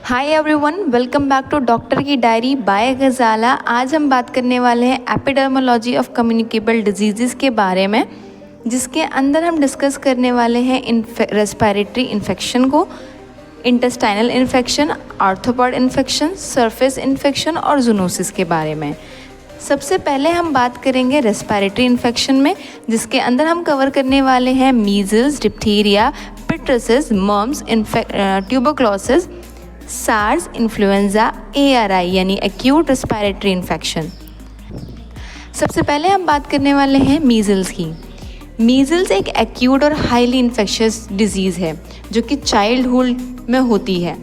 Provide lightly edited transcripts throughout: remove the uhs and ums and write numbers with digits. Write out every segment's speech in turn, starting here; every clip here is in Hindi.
Hi everyone, welcome back to doctor की डायरी बाय गजाला। आज हम बात करने वाले हैं एपिडेमियोलॉजी ऑफ कम्युनिकेबल डिजीज़ के बारे में, जिसके अंदर हम डिस्कस करने वाले हैं रेस्पिरेटरी इन्फेक्शन को, intestinal infection, arthropod infection, surface infection और जूनोसिस के बारे में। सबसे पहले हम बात करेंगे रेस्पिरेटरी इन्फेक्शन में, जिसके अंदर हम कवर करने वाले हैं measles, diphtheria, pertussis, mumps, tuberculosis, SARS, influenza, ARI यानी एक्यूट रेस्पिरेटरी इन्फेक्शन। सबसे पहले हम बात करने वाले हैं मीजल्स की। मीजल्स एक एक्यूट और हाईली इन्फेक्शियस डिजीज़ है जो कि चाइल्डहुड में होती है।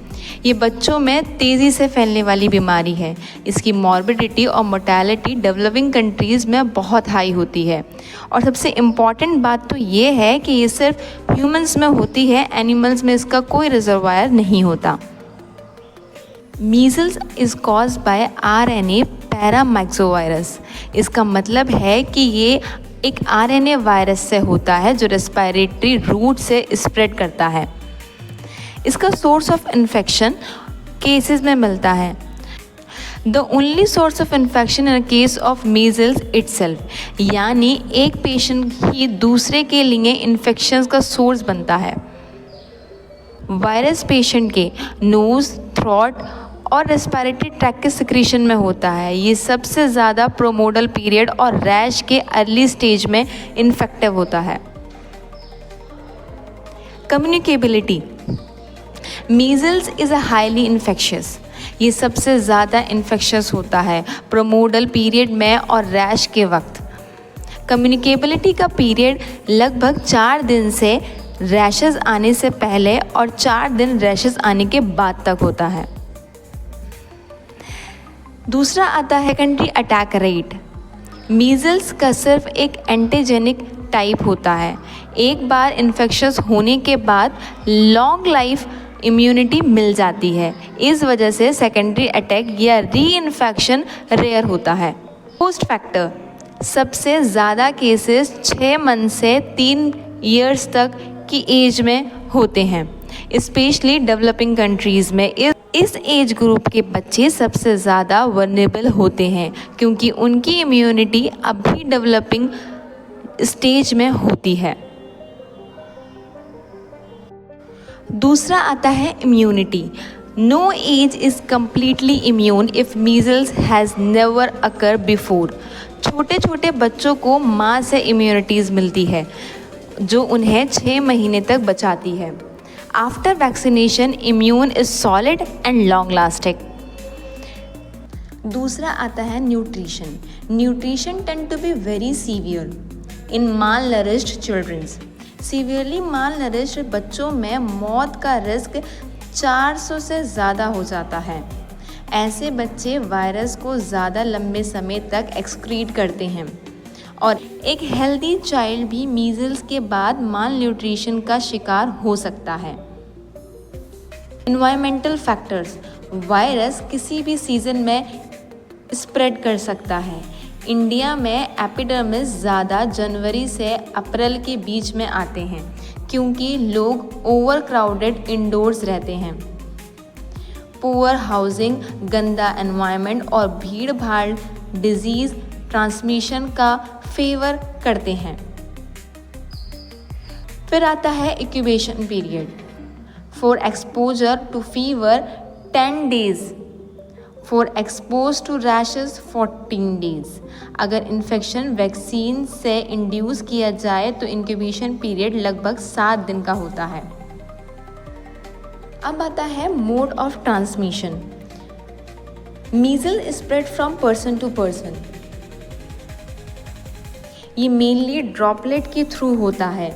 ये बच्चों में तेज़ी से फैलने वाली बीमारी है। इसकी मॉर्बिडिटी और मोर्टेलिटी डेवलपिंग कंट्रीज़ में बहुत हाई होती है। और सबसे इम्पॉर्टेंट बात तो ये है कि ये सिर्फ ह्यूमंस में होती है, एनिमल्स में इसका कोई रिजर्वायर नहीं होता। Measles is caused by RNA paramyxovirus. इसका मतलब है कि ये एक RNA वायरस से होता है जो रेस्पिरेटरी रूट से स्प्रेड करता है। इसका सोर्स ऑफ इन्फेक्शन केसेस में मिलता है। The only source of infection in case of measles itself, यानी एक पेशेंट ही दूसरे के लिए इन्फेक्शन का सोर्स बनता है। वायरस पेशेंट के नोज, थ्रोट और रेस्पिरेटरी ट्रैक्ट के सिक्रीशन में होता है। ये सबसे ज़्यादा प्रोमोडल पीरियड और रैश के अर्ली स्टेज में इन्फेक्टिव होता है। Communicability, measles is a highly infectious. ये सबसे ज़्यादा इन्फेक्शियस होता है प्रोमोडल पीरियड में और रैश के वक्त। कम्युनिकेबिलिटी का पीरियड लगभग 4 दिन से रैशेस आने से पहले और 4 दिन रैशेस आने के बाद तक होता है। दूसरा आता है कंट्री अटैक रेट। मीजल्स का सिर्फ एक एंटीजेनिक टाइप होता है। एक बार इन्फेक्शस होने के बाद लॉन्ग लाइफ इम्यूनिटी मिल जाती है। इस वजह से सेकेंडरी अटैक या री इन्फेक्शन रेयर होता है। पोस्ट फैक्टर, सबसे ज़्यादा केसेस 6 मंथ से 3 ईयर्स तक की एज में होते हैं, स्पेशली डेवलपिंग कंट्रीज़ में। इस एज ग्रुप के बच्चे सबसे ज़्यादा वल्नरेबल होते हैं क्योंकि उनकी इम्यूनिटी अभी डेवलपिंग स्टेज में होती है। दूसरा आता है immunity. No age is completely immune if measles has never occur before. छोटे छोटे बच्चों को माँ से इम्यूनिटीज़ मिलती है जो उन्हें 6 महीने तक बचाती है। After vaccination immune is solid and long lasting. दूसरा आता है nutrition. Nutrition tend to be very severe in malnourished childrens. Severely malnourished बच्चों में मौत का रिस्क 400 से ज़्यादा हो जाता है। ऐसे बच्चे वायरस को ज़्यादा लंबे समय तक एक्सक्रीट करते हैं और एक हेल्दी चाइल्ड भी मीजल्स के बाद माल न्यूट्रिशन का शिकार हो सकता है। एनवायरमेंटल फैक्टर्स, वायरस किसी भी सीज़न में स्प्रेड कर सकता है। इंडिया में एपिडेमिस ज़्यादा जनवरी से अप्रैल के बीच में आते हैं क्योंकि लोग ओवर क्राउडेड इंडोर्स रहते हैं। पुअर हाउसिंग, गंदा एनवायरनमेंट और भीड़ भाड़ डिजीज़ ट्रांसमिशन का फेवर करते हैं। फिर आता है incubation period. For exposure to fever 10 days, for expose to rashes 14 days. अगर इन्फेक्शन वैक्सीन से इंड्यूस किया जाए तो इंक्यूबेशन पीरियड लगभग 7 दिन का होता है। अब आता है mode of transmission. Measle spread from person to person. ये मेनली ड्रॉपलेट के थ्रू होता है,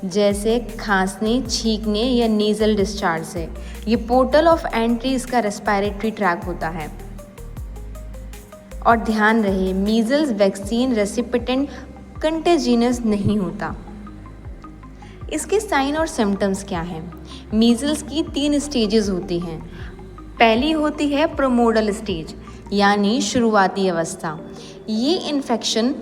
जैसे खांसने, छींकने या नेज़ल डिस्चार्ज से। ये पोर्टल ऑफ एंट्री इसका रेस्पिरेटरी ट्रैक होता है। और ध्यान रहे, मीजल्स वैक्सीन रेसिपिटेंट कंटेजिनस नहीं होता। इसके साइन और सिम्टम्स क्या हैं? मीजल्स की 3 स्टेजेस होती हैं। पहली होती है प्रोमोडल स्टेज, यानी शुरुआती अवस्था। ये इन्फेक्शन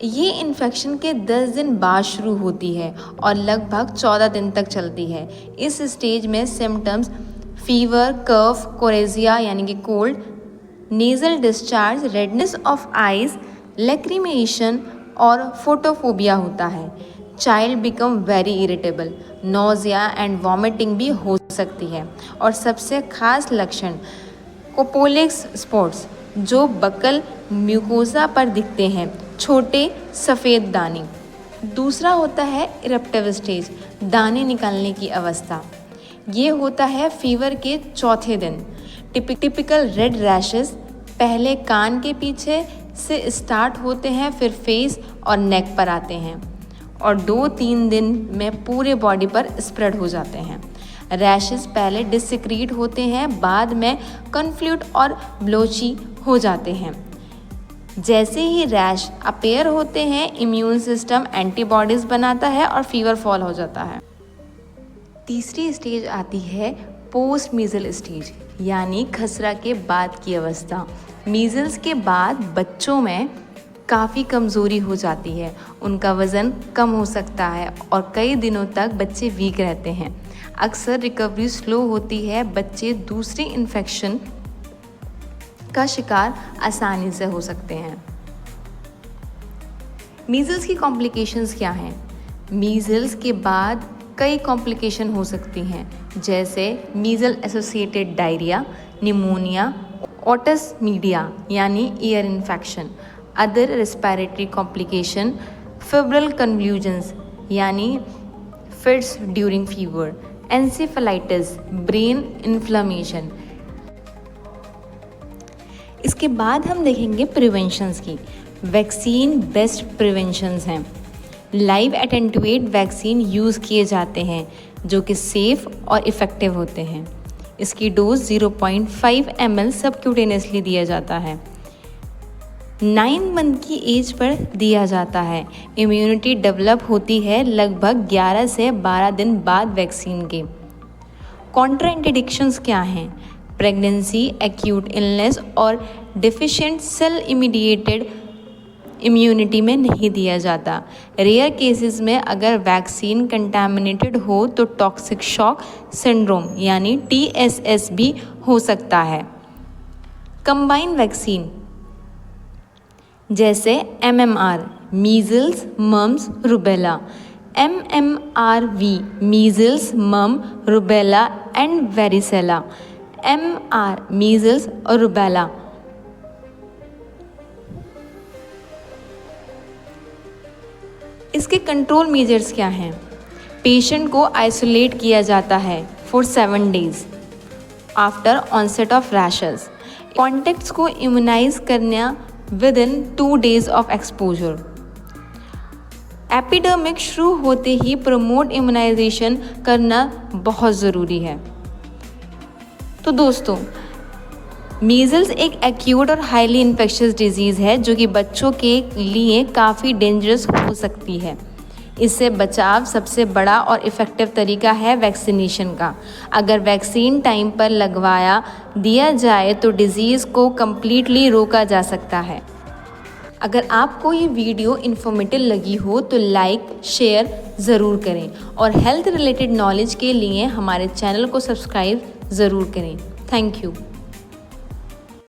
ये इन्फेक्शन के 10 दिन बाद शुरू होती है और लगभग 14 दिन तक चलती है। इस स्टेज में सिम्टम्स फीवर, कफ, कोरेजिया यानी कि cold, nasal discharge, redness of eyes, lacrimation और फोटोफोबिया होता है। Child become very irritable, nausea and vomiting भी हो सकती है। और सबसे खास लक्षण कोपोलिक्स स्पॉट्स जो बकल म्यूकोसा पर दिखते हैं, छोटे सफ़ेद दाने। दूसरा होता है इरप्टिव स्टेज, दाने निकालने की अवस्था। ये होता है फीवर के चौथे दिन। टिपिकल रेड रैशेस पहले कान के पीछे से स्टार्ट होते हैं, फिर फेस और नेक पर आते हैं और 2-3 दिन में पूरे बॉडी पर स्प्रेड हो जाते हैं। रैशेस पहले डिसक्रीट होते हैं, बाद में कन्फ्ल्यूट और ब्लोची हो जाते हैं। जैसे ही रैश अपेयर होते हैं, इम्यून सिस्टम एंटीबॉडीज़ बनाता है और फीवर फॉल हो जाता है। तीसरी स्टेज आती है पोस्ट मीज़ल स्टेज, यानी खसरा के बाद की अवस्था। मीज़ल्स के बाद बच्चों में काफ़ी कमज़ोरी हो जाती है, उनका वज़न कम हो सकता है और कई दिनों तक बच्चे वीक रहते हैं। अक्सर रिकवरी स्लो होती है, बच्चे दूसरी इन्फेक्शन का शिकार आसानी से हो सकते हैं। मीज़ल्स की कॉम्प्लिकेशंस क्या हैं? मीज़ल्स के बाद कई कॉम्प्लिकेशन हो सकती हैं, जैसे measle associated diarrhoea, pneumonia, otitis media यानी ear infection, other respiratory complication, febrile convulsions यानी fits during fever, encephalitis, brain inflammation. इसके बाद हम देखेंगे प्रिवेंशंस की। वैक्सीन बेस्ट प्रिवेंशंस हैं। लाइव एटेंटुएट वैक्सीन यूज़ किए जाते हैं जो कि सेफ़ और इफ़ेक्टिव होते हैं। इसकी डोज 0.5 ml सबक्यूटेनियसली दिया जाता है। 9 मंथ की एज पर दिया जाता है। इम्यूनिटी डेवलप होती है लगभग 11 से 12 दिन बाद वैक्सीन के। कॉन्ट्राइंडिकेशंस क्या हैं? प्रेगनेंसी, एक्यूट इलनेस और डिफिशिएंट सेल इमीडिएटेड इम्यूनिटी में नहीं दिया जाता। रेयर केसेस में अगर वैक्सीन कंटामिनेटेड हो तो टॉक्सिक शॉक सिंड्रोम यानी TSS भी हो सकता है। कंबाइन वैक्सीन जैसे MMR measles, mumps, rubella, MMRV measles, mum, rubella and varicella, MR measles और रूबेला। इसके कंट्रोल मेजर्स क्या हैं? पेशेंट को आइसोलेट किया जाता है for 7 days after onset of rashes. Contacts को इम्यूनाइज करना within 2 days of exposure. Epidemic शुरू होते ही प्रमोट इम्यूनाइजेशन करना बहुत ज़रूरी है। तो दोस्तों, मीज़ल्स एक एक्यूट और हाईली इन्फेक्शियस डिजीज़ है जो कि बच्चों के लिए काफ़ी डेंजरस हो सकती है। इससे बचाव सबसे बड़ा और इफ़ेक्टिव तरीका है वैक्सीनेशन का। अगर वैक्सीन टाइम पर लगवाया दिया जाए तो डिज़ीज़ को कम्प्लीटली रोका जा सकता है। अगर आपको ये वीडियो इन्फॉर्मेटिव लगी हो तो लाइक शेयर ज़रूर करें और हेल्थ रिलेटेड नॉलेज के लिए हमारे चैनल को सब्सक्राइब ज़रूर करें। Thank you.